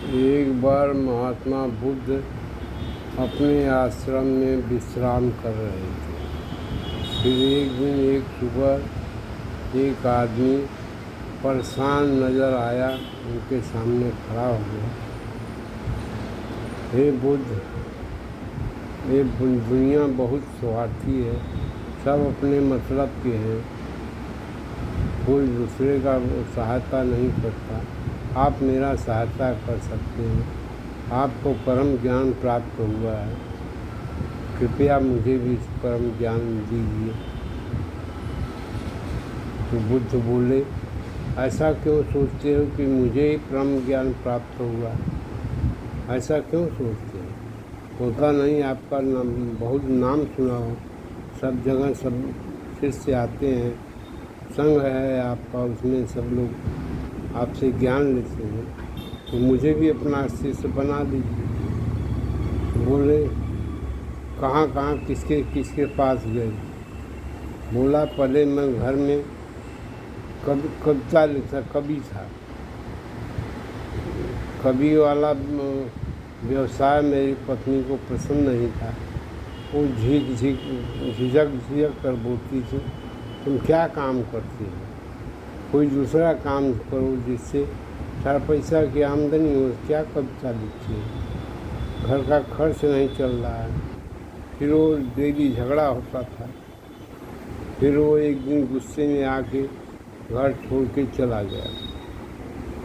एक बार महात्मा बुद्ध अपने आश्रम में विश्राम कर रहे थे। फिर एक दिन एक सुबह एक आदमी परेशान नजर आया, उनके सामने खड़ा हो गया। हे बुद्ध, ये दुनिया बहुत स्वार्थी है, सब अपने मतलब के हैं, कोई दूसरे का सहायता नहीं करता। आप मेरा सहायता कर सकते हैं, आपको परम ज्ञान प्राप्त हुआ है, कृपया मुझे भी इस परम ज्ञान दीजिए। तो बुद्ध बोले, ऐसा क्यों सोचते हो कि मुझे ही परम ज्ञान प्राप्त हुआ? ऐसा क्यों सोचते हो? होता नहीं, आपका नाम बहुत नाम सुना हो, सब जगह सब शिष्य आते हैं, संघ है आपका, उसमें सब लोग आपसे ज्ञान लेते हैं, तो मुझे भी अपना शिष्य बना दीजिए। बोले, कहाँ कहाँ किसके किसके पास गए? बोला, पहले मैं घर में कविता लिखता, कवि था। कवि वाला व्यवसाय मेरी पत्नी को पसंद नहीं था। वो झिझक कर बोलती थी, तुम क्या काम करती हो? कोई दूसरा काम करो जिससे 4 पैसा की आमदनी हो, क्या कविता लिखती है? घर का खर्च नहीं चल रहा है। फिर वो डेली झगड़ा होता था। फिर वो एक दिन गुस्से में आके घर छोड़ के चला गया।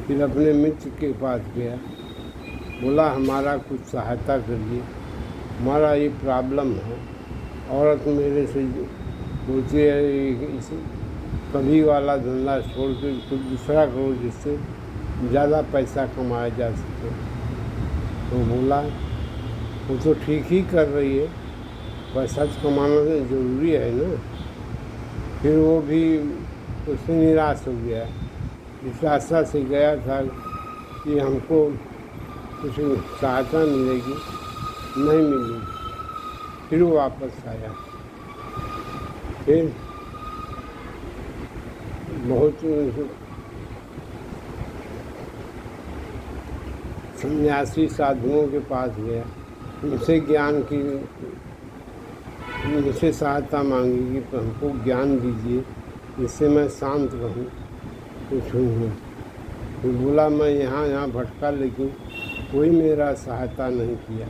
फिर अपने मित्र के पास गया, बोला, हमारा कुछ सहायता करिए, हमारा ये प्रॉब्लम है। औरत मेरे से बोलती है, इसे कभी वाला धंधा छोड़ के कुछ दूसरा करो जिससे ज़्यादा पैसा कमाया जा सके। तो बोला, वो तो ठीक ही कर रही है, पैसा कमाना तो ज़रूरी है ना। फिर वो भी उससे निराश हो गया। इस आशा से गया था कि हमको कुछ सहायता मिलेगी, नहीं मिली। फिर वो वापस आया। फिर बहुत सन्यासी साधुओं के पास गया, उनसे ज्ञान की उनसे सहायता मांगी कि हमको ज्ञान दीजिए, जिससे मैं शांत रहूं, कुछ हूँ। फिर बोला, मैं यहाँ भटका, लेकिन कोई मेरा सहायता नहीं किया।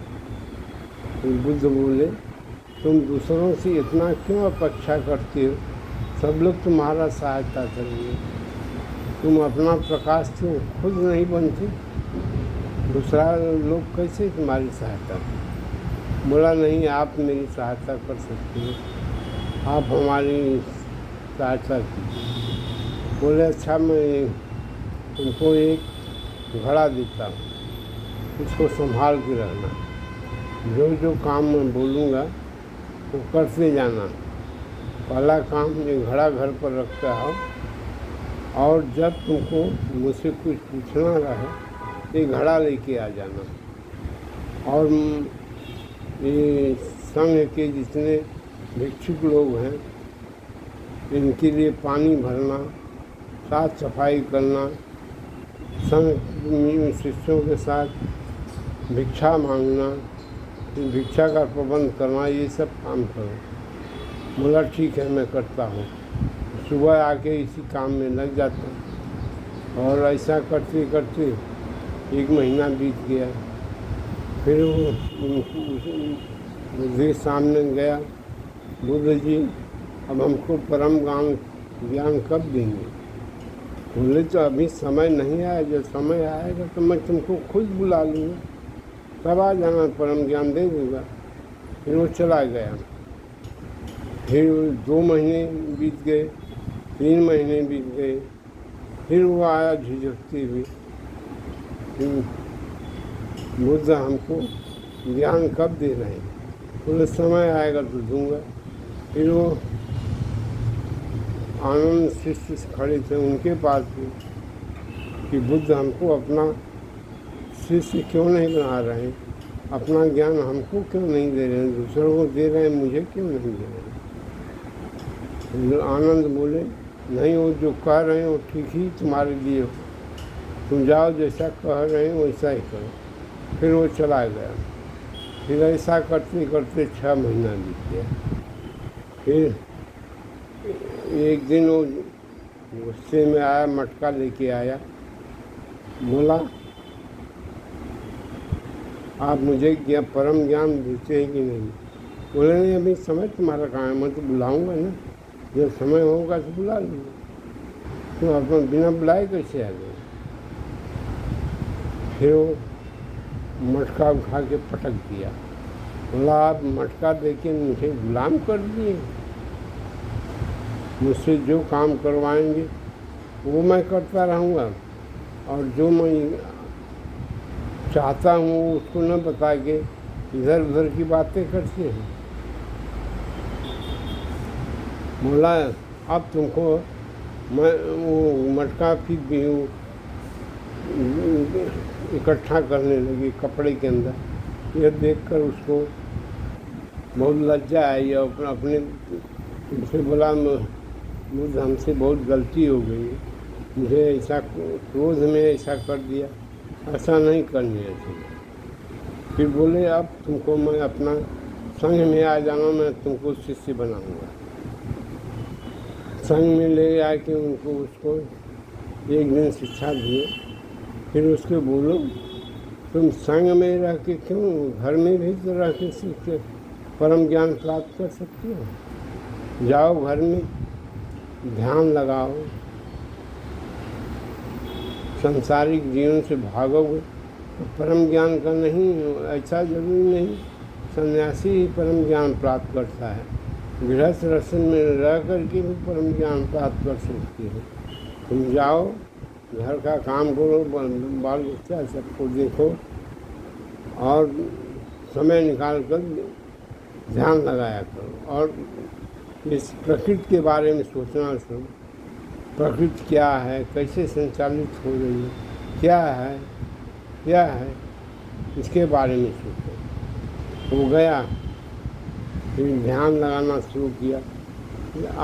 फिर बुद्ध बोले, तुम दूसरों से इतना क्यों अपेक्षा करते हो? सब लोग तुम्हारा सहायता करेंगे, तुम अपना प्रकाश क्यों खुद नहीं बनते? दूसरा लोग कैसे तुम्हारी सहायता करें? बोला, नहीं, आप मेरी सहायता कर सकते हो, आप हमारी सहायता कीजिए। बोले, अच्छा, मैं तुमको एक घड़ा देता हूँ, इसको संभाल के रहना, जो जो काम मैं बोलूँगा वो करते जाना। पहला काम, ये घड़ा घर पर रखता है, और जब तुमको मुझसे कुछ पूछना रहे, ये घड़ा लेके आ जाना। और ये संघ के जितने भिक्षुक लोग हैं, इनके लिए पानी भरना, साफ सफाई करना, संघ शिष्यों के साथ भिक्षा मांगना, भिक्षा का प्रबंध करना, ये सब काम करो। बोला, ठीक है, मैं करता हूँ। सुबह आके इसी काम में लग जाता, और ऐसा करते करते 1 महीना बीत गया। फिर वो बुद्ध सामने गया, बुद्ध जी, अब हमको परम ज्ञान कब देंगे? बोले, तो अभी समय नहीं आया, जब समय आएगा तो मैं तुमको खुद बुला लूँगा, तब आ जाना, परम ज्ञान दे दूँगा। फिर वो चला गया। फिर 2 महीने बीत गए, 3 महीने बीत गए। फिर वो आया झिझकते हुए, बुद्ध हमको ज्ञान कब दे रहे हैं? बोले, समय आएगा तो दूंगा। फिर वो आनंद शिष्य खड़े थे, उनके पास भी कि बुद्ध हमको अपना शिष्य क्यों नहीं बना रहे हैं, अपना ज्ञान हमको क्यों नहीं दे रहे हैं, दूसरों को दे रहे हैं, मुझे क्यों नहीं दे रहे हैं? आनंद बोले, नहीं, वो जो कह रहे हैं वो ठीक ही तुम्हारे लिए हो, तुम जाओ, जैसा कह रहे हैं वैसा ही करो। फिर वो चला गया। फिर ऐसा करते करते 6 महीना बीत गया। फिर एक दिन वो गुस्से में आया, मटका लेके आया, बोला आप मुझे क्या परम ज्ञान देते हैं कि नहीं? बोले नहीं, अभी समय तुम्हारा कहाँ है, मैं तो बुलाऊंगा ना, जब समय होगा तो बुला लूँगा। तो अपना बिना बुलाए कैसे आ गए? फिर वो मटका उठा के पटक दिया। बोला आप मटका देके मुझे गुलाम कर दिए, मुझसे जो काम करवाएंगे वो मैं करता रहूँगा, और जो मैं चाहता हूँ उसको न बता के इधर उधर की बातें करते हैं। बोला अब तुमको मैं वो मटका फिर भी इकट्ठा करने लगी कपड़े के अंदर। यह देखकर उसको बहुत लज्जा आई और अपने उनसे बोला मुझे हमसे बहुत गलती हो गई, मुझे ऐसा क्रोध में ऐसा कर दिया, ऐसा नहीं करनी चाहिए। फिर बोले अब तुमको मैं अपना संग में आ जाना, मैं तुमको शिष्य बनाऊंगा। संग में ले आके उनको उसको एक दिन शिक्षा दिए। फिर उसको बोलो तुम संग में रह के क्यों, घर में भी तो रह के सीख के परम ज्ञान प्राप्त कर सकती हो। जाओ घर में ध्यान लगाओ, संसारिक जीवन से भागोगे तो परम ज्ञान का नहीं, ऐसा जरूरी नहीं सन्यासी ही परम ज्ञान प्राप्त करता है, गृहस्थ रसन में रह करके भी परम ज्ञान प्राप्त कर सकती है। तुम जाओ घर का काम करो, बाल बच्चा सबको देखो और समय निकाल कर ध्यान लगाया करो, और इस प्रकृति के बारे में सोचना शुरू। प्रकृति क्या है, कैसे संचालित हो रही है, क्या है इसके बारे में सोचो। हो गया, फिर ध्यान लगाना शुरू किया,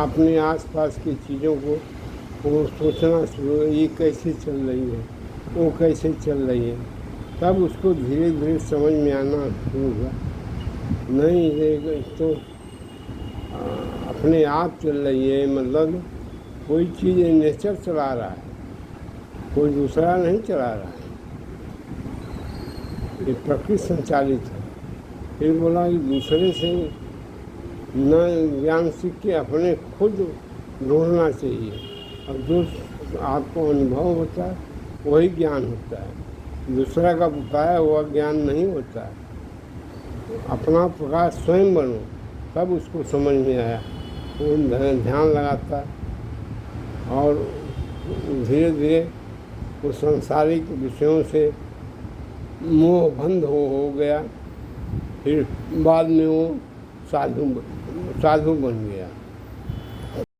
अपने आसपास की चीज़ों को वो सोचना शुरू, ये कैसे चल रही है, वो कैसे चल रही है। तब उसको धीरे धीरे समझ में आना शुरू हुआ, नहीं ये तो अपने आप चल रही है, मतलब कोई चीज़ नेचर चला रहा है, कोई दूसरा नहीं चला रहा है, ये प्रकृति संचालित है। फिर बोला कि दूसरे से न ज्ञान सीख के अपने खुद ढूंढना चाहिए, और जो आपको अनुभव होता है वही ज्ञान होता है, दूसरा का बताया हुआ ज्ञान नहीं होता है। अपना प्रकाश स्वयं बनो, तब उसको समझ में आया। वो ध्यान लगाता और धीरे धीरे वो सांसारिक विषयों से मोह बंद हो गया। फिर बाद में वो साधु बन गया।